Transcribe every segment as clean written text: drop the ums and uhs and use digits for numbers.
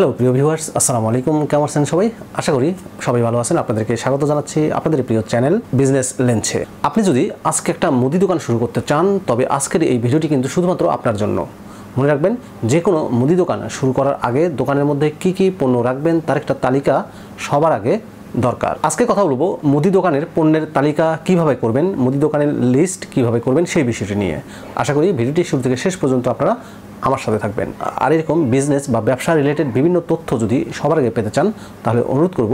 Hello প্রিয় viewers, আসসালামু আলাইকুম। কেমন আছেন সবাই? আশা করি সবাই ভালো আছেন। আপনাদেরকে স্বাগত জানাচ্ছি আপনাদের প্রিয় চ্যানেল বিজনেস লেন্সে। আপনি যদি আজকে একটা মুদি দোকান শুরু করতে চান, তবে আজকের এই ভিডিওটি কিন্তু শুধুমাত্র আপনার জন্য। মনে রাখবেন, যে কোনো মুদি দোকান শুরু করার আগে দোকানের মধ্যে কি কি পণ্য রাখবেন তার একটা তালিকা সবার আগে দরকার। আজকে কথা বলবো মুদি দোকানের পণ্যের তালিকা কিভাবে করবেন, মুদি দোকানের লিস্ট কিভাবে করবেন সেই বিষয়টি নিয়ে। আশা করি ভিডিওটি শুরু থেকে শেষ পর্যন্ত আপনারা আমার সাথে থাকবেন। আর এরকম বিজনেস বা ব্যবসা রিলেটেড বিভিন্ন তথ্য যদি সবার আগে পেতে চান, তাহলে অনুরোধ করব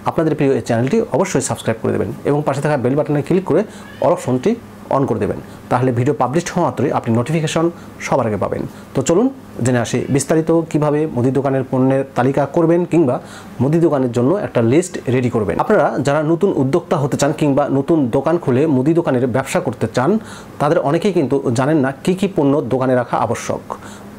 আপনাদের প্রিয় এই চ্যানেলটি অবশ্যই সাবস্ক্রাইব করে দেবেন এবং পাশে থাকা বেল বাটনে ক্লিক করে অল অপশনটি অন করে দেবেন। তাহলে ভিডিও পাবলিশ হওয়া মাত্রই আপনি নোটিফিকেশন সবার আগে পাবেন। তো চলুন জেনে আসি বিস্তারিত কিভাবে মুদি দোকানের পণ্যের তালিকা করবেন কিংবা মুদি দোকানের জন্য একটা লিস্ট রেডি করবেন। আপনারা যারা নতুন উদ্যোক্তা হতে চান কিংবা নতুন দোকান খুলে মুদি দোকানের ব্যবসা করতে চান, তাদের অনেকেই কিন্তু জানেন না কি কি পণ্য দোকানে রাখা আবশ্যক,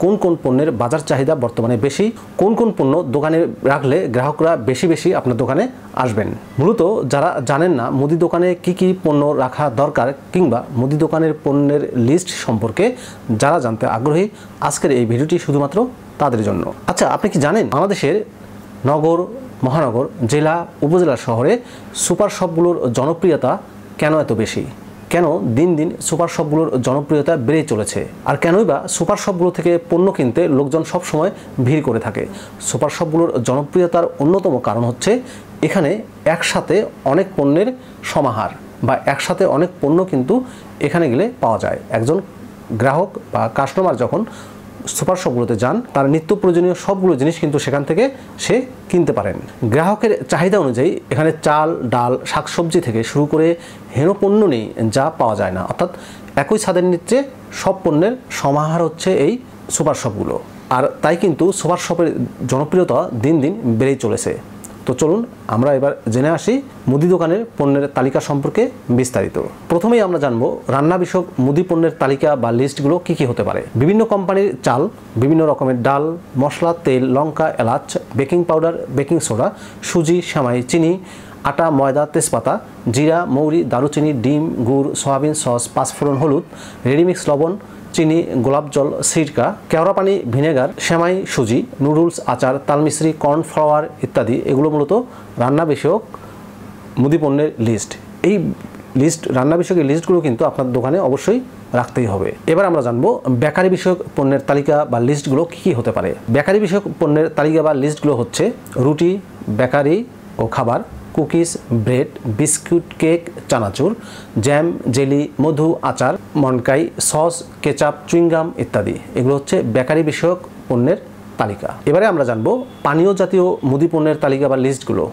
কোন কোন পণ্যের বাজার চাহিদা বর্তমানে বেশি, কোন কোন পণ্য দোকানে রাখলে গ্রাহকরা বেশি বেশি আপনার দোকানে আসবেন। মূলত যারা জানেন না মুদি দোকানে কি কি পণ্য রাখা দরকার কিংবা মুদি দোকানের পণ্যের লিস্ট সম্পর্কে যারা জানতে আগ্রহী, আজকের এই ভিডিওটি শুধুমাত্র তাদের জন্য। আচ্ছা, আপনি কি জানেন বাংলাদেশের নগর, মহানগর, জেলা, উপজেলা শহরে সুপার শপগুলোর জনপ্রিয়তা কেন এত বেশি? কেন দিন দিন সুপার শপগুলোর জনপ্রিয়তা বেড়ে চলেছে? আর কেনই বা সুপার শপগুলো থেকে পণ্য কিনতে লোকজন সবসময় ভিড় করে থাকে? সুপার শপগুলোর জনপ্রিয়তার অন্যতম কারণ হচ্ছে এখানে একসাথে অনেক পণ্যের সমাহার বা একসাথে অনেক পণ্য কিন্তু এখানে গেলে পাওয়া যায়। একজন গ্রাহক বা কাস্টমার যখন সুপার শপগুলোতে যান, তার নিত্য প্রয়োজনীয় সবগুলো জিনিস কিন্তু সেখান থেকে সে কিনতে পারেন। গ্রাহকের চাহিদা অনুযায়ী এখানে চাল, ডাল, শাকসবজি থেকে শুরু করে হেন পণ্য নেই যা পাওয়া যায় না। অর্থাৎ একই ছাদের নিচে সব পণ্যের সমাহার হচ্ছে এই সুপার শপগুলো। আর তাই কিন্তু সুপার শপের জনপ্রিয়তা দিন দিন বেড়েই চলেছে। তো চলুন আমরা এবার জেনে আসি মুদি দোকানের পণ্যের তালিকা সম্পর্কে বিস্তারিত। প্রথমেই আমরা জানবো রান্না বিষয়ক মুদি পণ্যের তালিকা বা লিস্টগুলো কি কি হতে পারে। বিভিন্ন কোম্পানির চাল, বিভিন্ন রকমের ডাল, মশলা, তেল, লঙ্কা, এলাচ, বেকিং পাউডার, বেকিং সোডা, সুজি, সেমাই, চিনি, আটা, ময়দা, তেজপাতা, জিরা, মৌরি, দারুচিনি, ডিম, গুড়, সয়াবিন সস, পাঁচফোড়ন, হলুদ, রেডিমিক্স লবণ, চিনি, গোলাপ জল, সিরকা, কেওড়া পানি, ভিনেগার, সেমাই, সুজি, নুডলস, আচার, তালমিশ্রি, কর্নফ্লাওয়ার ইত্যাদি। এগুলো মূলত রান্না বিষয়ক মুদি পণ্যের লিস্ট। এই লিস্ট, রান্না বিষয়ক এই লিস্টগুলো কিন্তু আপনার দোকানে অবশ্যই রাখতেই হবে। এবার আমরা জানবো বেকারি বিষয়ক পণ্যের তালিকা বা লিস্টগুলো কী কী হতে পারে। বেকারি বিষয়ক পণ্যের তালিকা বা লিস্টগুলো হচ্ছে রুটি, বেকারি ও খাবার, কুকিজ, ব্রেড, বিস্কুট, কেক, চানাচুর, জ্যাম, জেলি, মধু, আচার, মনকাই, সস, কেচাপ, চুইংগাম ইত্যাদি। এগুলো হচ্ছে বেকারি বিষয়ক পণ্যের তালিকা। এবারে আমরা জানবো পানীয় জাতীয় মুদি পণ্যের তালিকা বা লিস্টগুলো।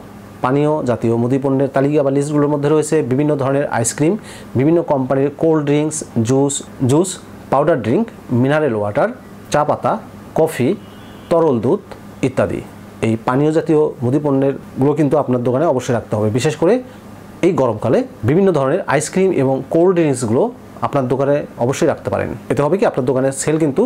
পানীয় জাতীয় মুদি পণ্যের তালিকা বা লিস্টগুলোর মধ্যে রয়েছে বিভিন্ন ধরনের আইসক্রিম, বিভিন্ন কোম্পানির cold drinks, juice, powder drink, mineral water, চা পাতা, কফি, তরল দুধ ইত্যাদি। এই পানীয় জাতীয় মুদি পণ্যেরগুলো কিন্তু আপনার দোকানে অবশ্যই রাখতে হবে। বিশেষ করে এই গরমকালে বিভিন্ন ধরনের আইসক্রিম এবং কোল্ড ড্রিঙ্কসগুলো আপনার দোকানে অবশ্যই রাখতে পারেন। এতে হবে কি আপনার দোকানের সেল কিন্তু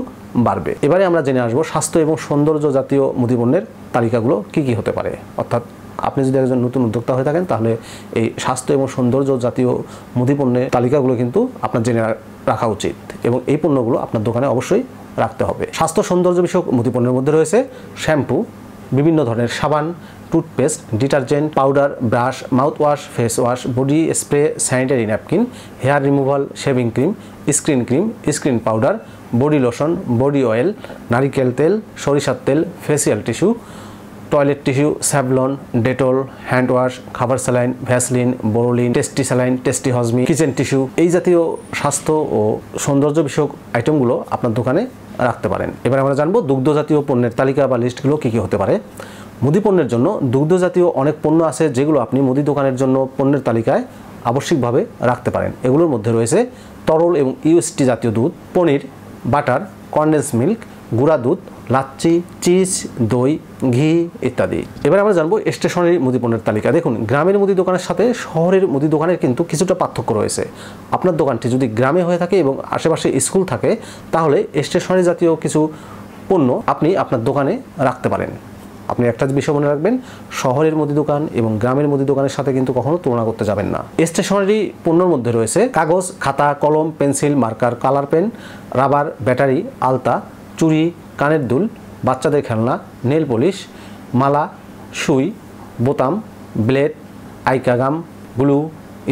বাড়বে। এবারে আমরা জেনে আসবো স্বাস্থ্য এবং সৌন্দর্য জাতীয় মুদি পণ্যের তালিকাগুলো কী কী হতে পারে। অর্থাৎ আপনি যদি একজন নতুন উদ্যোক্তা হয়ে থাকেন, তাহলে এই স্বাস্থ্য এবং সৌন্দর্য জাতীয় মুদি পণ্যের তালিকাগুলো কিন্তু আপনার জেনে রাখা উচিত এবং এই পণ্যগুলো আপনার দোকানে অবশ্যই রাখতে হবে। স্বাস্থ্য সৌন্দর্য বিষয়ক মুদি পণ্যের মধ্যে রয়েছে শ্যাম্পু, বিভিন্ন ধরনের সাবান, toothpaste, detergent, powder, brush, mouth wash, face wash, body spray, sanitary napkin, hair removal, shaving cream, screen powder, body lotion, body oil, নারিকেল তেল, সরিষার তেল, facial tissue, toilet tissue, Savlon, Dettol, hand wash, খাবার saline, Vaseline, Boroline, tasty saline, tasty Hajmi, kitchen tissue. এই জাতীয় স্বাস্থ্য ও সৌন্দর্য বিষয়ক আইটেমগুলো আপনার দোকানে রাখতে পারেন। এবার আমরা জানবো দুগ্ধ জাতীয় পণ্যের তালিকা বা লিস্টগুলো কী কী হতে পারে। মুদি পণ্যের জন্য দুগ্ধ জাতীয় অনেক পণ্য আছে যেগুলো আপনি মুদি দোকানের জন্য পণ্যের তালিকায় আবশ্যিকভাবে রাখতে পারেন। এগুলোর মধ্যে রয়েছে তরল এবং ইউএসটি জাতীয় দুধ, পনির, বাটার, কনডেন্স মিল্ক, গুঁড়া দুধ, লাচ্ছি, চিজ, দই, ঘি ইত্যাদি। এবার আমরা জানবো স্টেশনারি মুদি পণ্যের তালিকা। দেখুন, গ্রামের মুদি দোকানের সাথে শহরের মুদি দোকানের কিন্তু কিছুটা পার্থক্য রয়েছে। আপনার দোকানটি যদি গ্রামে হয়ে থাকে এবং আশেপাশে স্কুল থাকে, তাহলে স্টেশনারি জাতীয় কিছু পণ্য আপনি আপনার দোকানে রাখতে পারেন। আপনি একটা বিষয় মনে রাখবেন, শহরের মুদি দোকান এবং গ্রামের মুদি দোকানের সাথে কিন্তু কখনো তুলনা করতে যাবেন না। স্টেশনারি পণ্যের মধ্যে রয়েছে কাগজ, খাতা, কলম, pencil, marker, colour pen, rubber, battery, আলতা, চুড়ি, কানের দুল, বাচ্চাদের খেলনা, নেল পলিশ, মালা, সুই, বোতাম, ব্লেড, আইকা গাম, গ্লু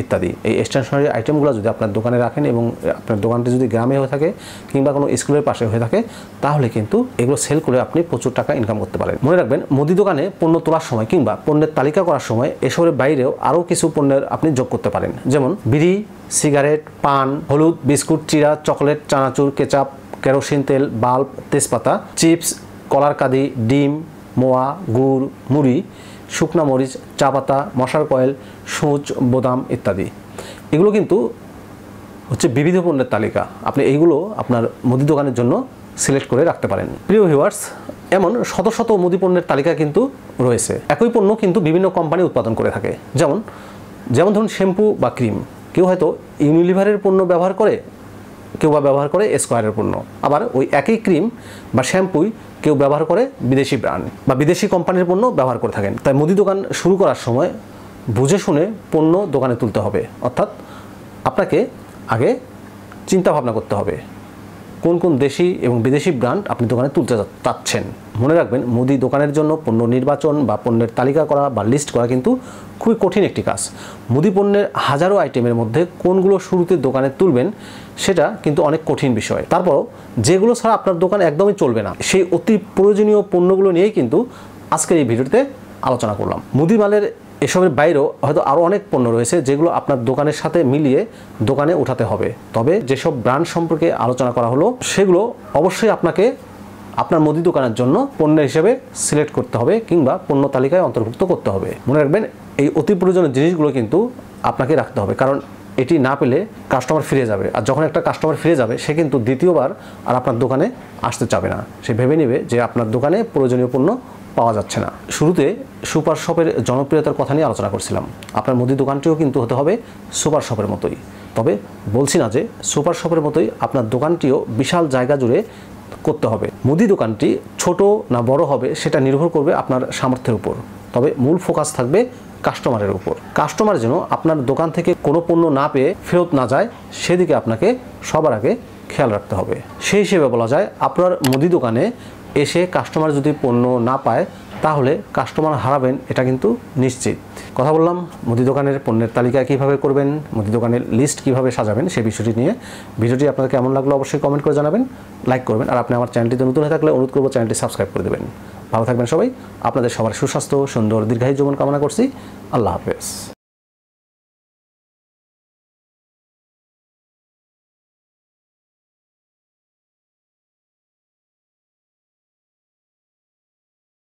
ইত্যাদি। এই স্টেশনারি আইটেমগুলো যদি আপনার দোকানে রাখেন এবং আপনার দোকানটি যদি গ্রামে হয়ে থাকে কিংবা কোনো স্কুলের পাশে হয়ে থাকে, তাহলে কিন্তু এগুলো সেল করে আপনি প্রচুর টাকা ইনকাম করতে পারেন। মনে রাখবেন, মুদি দোকানে পণ্য তোলার সময় কিংবা পণ্যের তালিকা করার সময় এসবের বাইরেও আরও কিছু পণ্যের আপনি যোগ করতে পারেন, যেমন বিড়ি, সিগারেট, পান, হলুদ, বিস্কুট, চিড়া, চকলেট, চানাচুর, কেচাপ, কেরোসিন তেল, বাল্ব, তেজপাতা, চিপস, কলার কাঁদি, ডিম, মোয়া, গুড়, মুড়ি, শুকনা মরিচ, চা পাতা, মশার কয়েল, সূচ, বাদাম ইত্যাদি। এগুলো কিন্তু হচ্ছে বিবিধ পণ্যের তালিকা। আপনি এইগুলো আপনার মুদি দোকানের জন্য সিলেক্ট করে রাখতে পারেন। প্রিয় ভিউয়ার্স, এমন শত শত মুদি পণ্যের তালিকা কিন্তু রয়েছে। একই পণ্য কিন্তু বিভিন্ন কোম্পানি উৎপাদন করে থাকে। যেমন ধরুন শ্যাম্পু বা ক্রিম, কেউ হয়তো ইউনিলিভারের পণ্য ব্যবহার করে, কেউ বা ব্যবহার করে স্কোয়ারের পণ্য। আবার ওই একই ক্রিম বা শ্যাম্পুই কেউ ব্যবহার করে বিদেশি ব্র্যান্ড বা বিদেশি কোম্পানির পণ্য ব্যবহার করে থাকেন। তাই মুদি দোকান শুরু করার সময় বুঝে শুনে পণ্য দোকানে তুলতে হবে। অর্থাৎ আপনাকে আগে চিন্তা ভাবনা করতে হবে কোন কোন দেশি এবং বিদেশি ব্র্যান্ড আপনি দোকানে তুলতে চাচ্ছেন। মনে রাখবেন, মুদি দোকানের জন্য পণ্য নির্বাচন বা পণ্যের তালিকা করা বা লিস্ট করা কিন্তু খুবই কঠিন একটি কাজ। মুদি পণ্যের হাজারো আইটেমের মধ্যে কোনগুলো শুরুতে দোকানে তুলবেন সেটা কিন্তু অনেক কঠিন বিষয়। তারপরও যেগুলো ছাড়া আপনার দোকান একদমই চলবে না, সেই অতি প্রয়োজনীয় পণ্যগুলো নিয়েই কিন্তু আজকের এই ভিডিওতে আলোচনা করলাম। মুদি মালের এসবের বাইরেও হয়তো আরও অনেক পণ্য রয়েছে যেগুলো আপনার দোকানের সাথে মিলিয়ে দোকানে উঠাতে হবে। তবে যেসব ব্র্যান্ড সম্পর্কে আলোচনা করা হলো সেগুলো অবশ্যই আপনাকে আপনার মুদি দোকানের জন্য পণ্য হিসেবে সিলেক্ট করতে হবে কিংবা পণ্য তালিকায় অন্তর্ভুক্ত করতে হবে। মনে রাখবেন, এই অতি প্রয়োজনীয় জিনিসগুলো কিন্তু আপনাকে রাখতে হবে, কারণ এটি না পেলে কাস্টমার ফিরে যাবে। আর যখন একটা কাস্টমার ফিরে যাবে, সে কিন্তু দ্বিতীয়বার আর আপনার দোকানে আসতে চাবে না। সে ভেবে নেবে যে আপনার দোকানে প্রয়োজনীয় পণ্য পাওয়া যাচ্ছে না। শুরুতে সুপার শপের জনপ্রিয়তার কথা নিয়ে আলোচনা করছিলাম। আপনার মুদি দোকানটিও কিন্তু হতে হবে সুপার শপের মতোই। তবে বলছি না যে সুপার শপের মতোই আপনার দোকানটিও বিশাল জায়গা জুড়ে করতে হবে। মুদি দোকানটি ছোট না বড় হবে সেটা নির্ভর করবে আপনার সামর্থ্যের উপর। তবে মূল ফোকাস থাকবে কাস্টমারের উপর। কাস্টমার যেন আপনার দোকান থেকে কোনো পণ্য না পেয়ে ফেরত না যায়, সেদিকে আপনাকে সবার আগে খেয়াল রাখতে হবে। সেই হিসেবে বলা যায়, আপনার মুদি দোকানে এসে কাস্টমার যদি পণ্য না পায় তাহলে কাস্টমার হারাবেন, এটা কিন্তু নিশ্চিত। কথা বললাম মুদি দোকানের পণ্যের তালিকা কীভাবে করবেন, মুদি দোকানের লিস্ট কীভাবে সাজাবেন সেই বিষয়টি নিয়ে। ভিডিওটি আপনাদের কেমন লাগলো অবশ্যই কমেন্ট করে জানাবেন, লাইক করবেন। আর আপনি আমার চ্যানেলটিতে নতুন হয়ে থাকলে অনুরোধ করবো চ্যানেলটি সাবস্ক্রাইব করে দেবেন। ভালো থাকবেন সবাই। আপনাদের সবার সুস্বাস্থ্য, সুন্দর, দীর্ঘায়ু জীবন কামনা করছি। আল্লাহ হাফেজ।